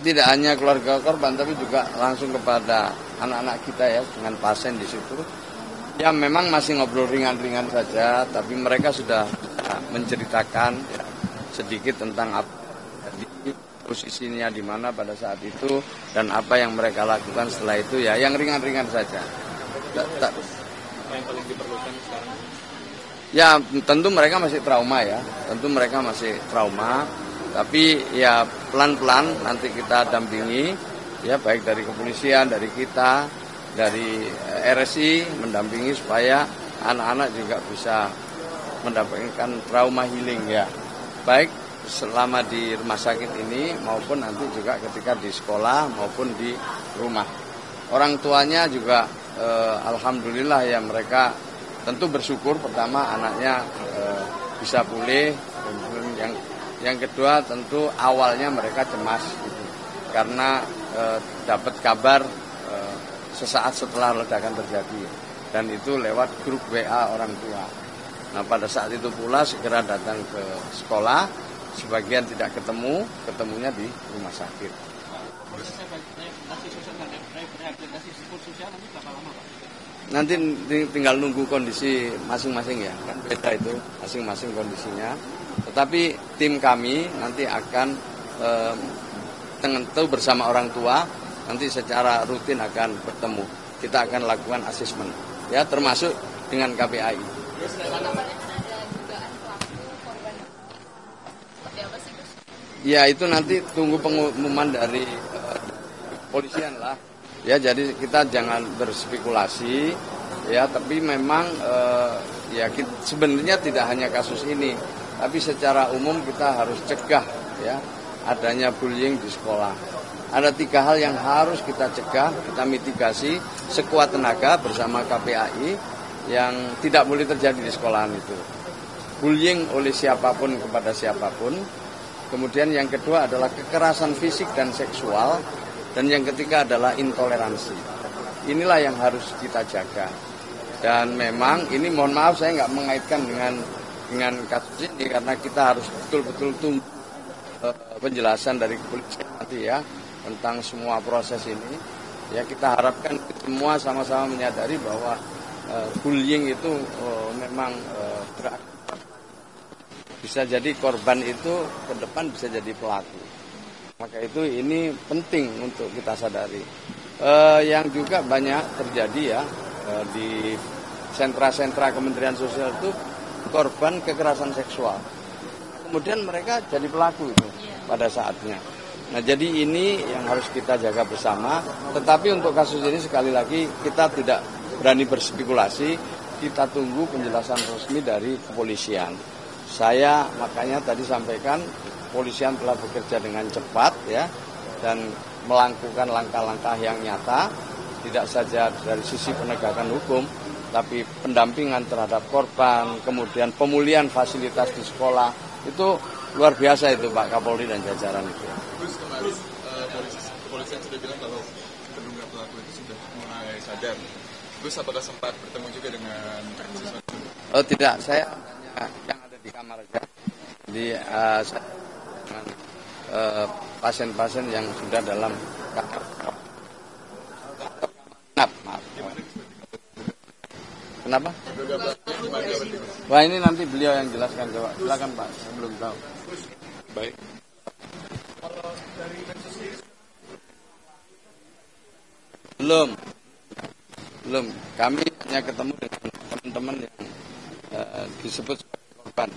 tidak hanya keluarga korban tapi juga langsung kepada anak-anak kita ya dengan pasien di situ. Ya memang masih ngobrol ringan-ringan saja, tapi mereka sudah menceritakan ya, sedikit tentang apa jadi posisinya di mana pada saat itu dan apa yang mereka lakukan setelah itu ya yang ringan-ringan saja. Yang paling diperlukan sekarang? Ya tentu mereka masih trauma ya, tentu mereka masih trauma. Tapi ya pelan-pelan nanti kita dampingi ya baik dari kepolisian, dari kita, dari RSI mendampingi supaya anak-anak juga bisa mendapatkan trauma healing ya. Baik selama di rumah sakit ini maupun nanti juga ketika di sekolah maupun di rumah. Orang tuanya juga alhamdulillah ya mereka tentu bersyukur pertama anaknya bisa pulih. Yang kedua tentu awalnya mereka cemas gitu, karena dapat kabar sesaat setelah ledakan terjadi dan itu lewat grup WA orang tua. Nah pada saat itu pula segera datang ke sekolah, sebagian tidak ketemunya di rumah sakit. Nanti tinggal nunggu kondisi masing-masing ya, kan beda itu masing-masing kondisinya. Tetapi tim kami nanti akan tentu bersama orang tua nanti secara rutin akan bertemu. Kita akan lakukan asesmen ya termasuk dengan KPAI. Ya itu nanti tunggu pengumuman dari polisian lah. Ya jadi kita jangan berspekulasi ya, tapi memang ya sebenarnya tidak hanya kasus ini, tapi secara umum kita harus cegah ya adanya bullying di sekolah. Ada 3 hal yang harus kita cegah, kita mitigasi sekuat tenaga bersama KPAI yang tidak boleh terjadi di sekolahan itu. Bullying oleh siapapun kepada siapapun. Kemudian yang kedua adalah kekerasan fisik dan seksual. Dan yang ketiga adalah intoleransi. Inilah yang harus kita jaga. Dan memang ini mohon maaf saya nggak mengaitkan dengan kasus ini karena kita harus betul-betul tunggu penjelasan dari kepolisian nanti ya tentang semua proses ini. Ya kita harapkan semua sama-sama menyadari bahwa bullying itu memang berakibat. Bisa jadi korban itu ke depan bisa jadi pelaku. Maka itu ini penting untuk kita sadari. Yang juga banyak terjadi ya di sentra-sentra Kementerian Sosial itu korban kekerasan seksual. Kemudian mereka jadi pelaku itu pada saatnya. Nah jadi ini yang harus kita jaga bersama. Tetapi untuk kasus ini sekali lagi kita tidak berani berspekulasi. Kita tunggu penjelasan resmi dari kepolisian. Saya makanya tadi sampaikan kepolisian telah bekerja dengan cepat ya dan melakukan langkah-langkah yang nyata, tidak saja dari sisi penegakan hukum, tapi pendampingan terhadap korban, kemudian pemulihan fasilitas di sekolah, itu luar biasa itu Pak Kapolri dan jajaran itu. Terus kepolisian sudah bilang kalau terduga pelaku itu sudah mulai sadar. Terus apakah sempat bertemu juga dengan siswa? Oh tidak, saya yang ada di kamar aja. Dengan pasien-pasien yang sudah dalam kamar. Maaf. Kenapa? Wah ini nanti beliau yang jelaskan, coba silakan Pak, saya belum tahu. Baik. Belum. Kami hanya ketemu dengan teman-teman yang disebut korban.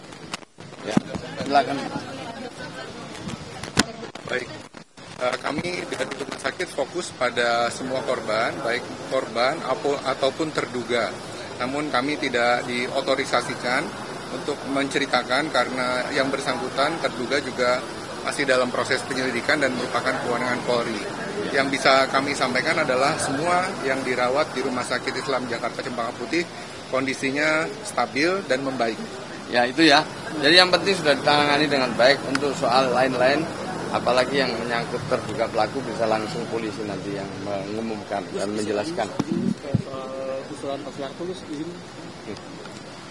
Ya, silakan. Baik, kami dari rumah sakit fokus pada semua korban, baik korban ataupun terduga. Namun kami tidak diotorisasikan untuk menceritakan karena yang bersangkutan terduga juga masih dalam proses penyelidikan dan merupakan kewenangan Polri. Yang bisa kami sampaikan adalah semua yang dirawat di Rumah Sakit Islam Jakarta Cempaka Putih kondisinya stabil dan membaik. Ya itu ya, jadi yang penting sudah ditangani dengan baik. Untuk soal lain-lain apalagi yang menyangkut terduga pelaku bisa langsung polisi nanti yang mengumumkan dan menjelaskan.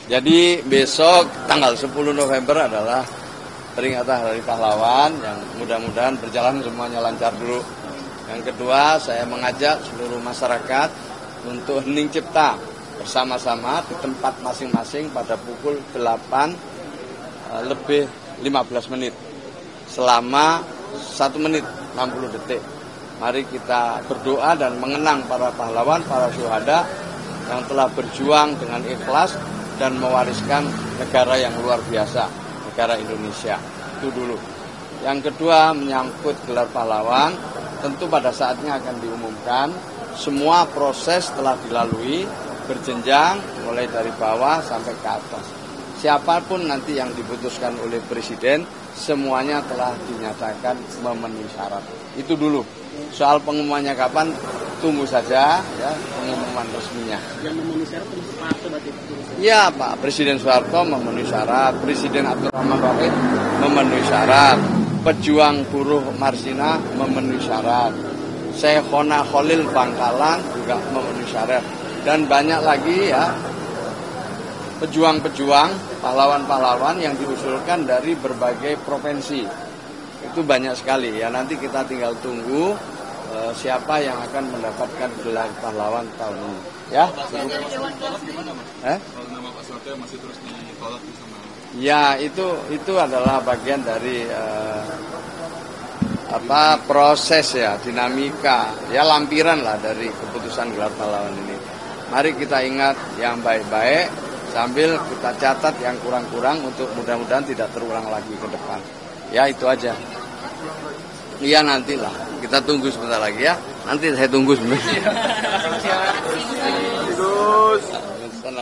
Jadi besok tanggal 10 November adalah peringatan Hari Pahlawan yang mudah-mudahan berjalan semuanya lancar dulu. Yang kedua, saya mengajak seluruh masyarakat untuk hening cipta bersama-sama di tempat masing-masing pada pukul 8 lebih 15 menit selama 1 menit 60 detik. Mari kita berdoa dan mengenang para pahlawan, para syuhada yang telah berjuang dengan ikhlas dan mewariskan negara yang luar biasa, negara Indonesia. Itu dulu. Yang kedua, menyangkut gelar pahlawan, tentu pada saatnya akan diumumkan. Semua proses telah dilalui berjenjang mulai dari bawah sampai ke atas. Siapapun nanti yang diputuskan oleh Presiden, semuanya telah dinyatakan memenuhi syarat. Itu dulu. Soal pengumumannya kapan, tunggu saja ya pengumuman resminya. Yang memenuhi syarat Soeharto berarti? Ya, Pak Presiden Soeharto memenuhi syarat, Presiden Abdurrahman Wahid memenuhi syarat, pejuang buruh Marsina memenuhi syarat, Syekhona Khalil Bangkalan juga memenuhi syarat, dan banyak lagi ya pejuang-pejuang, pahlawan-pahlawan yang diusulkan dari berbagai provinsi. Itu banyak sekali ya, nanti kita tinggal tunggu siapa yang akan mendapatkan gelar pahlawan tahun ini. Ya. Kalau nama Pak Soeharto masih terus ditolak sama. Ya, itu adalah bagian dari proses ya, dinamika, ya lampiran lah dari keputusan gelar pahlawan ini. Mari kita ingat yang baik-baik sambil kita catat yang kurang-kurang untuk mudah-mudahan tidak terulang lagi ke depan. Ya, itu aja. Iya, nantilah. Kita tunggu sebentar lagi ya. Nanti saya tunggu sebentar. Terus.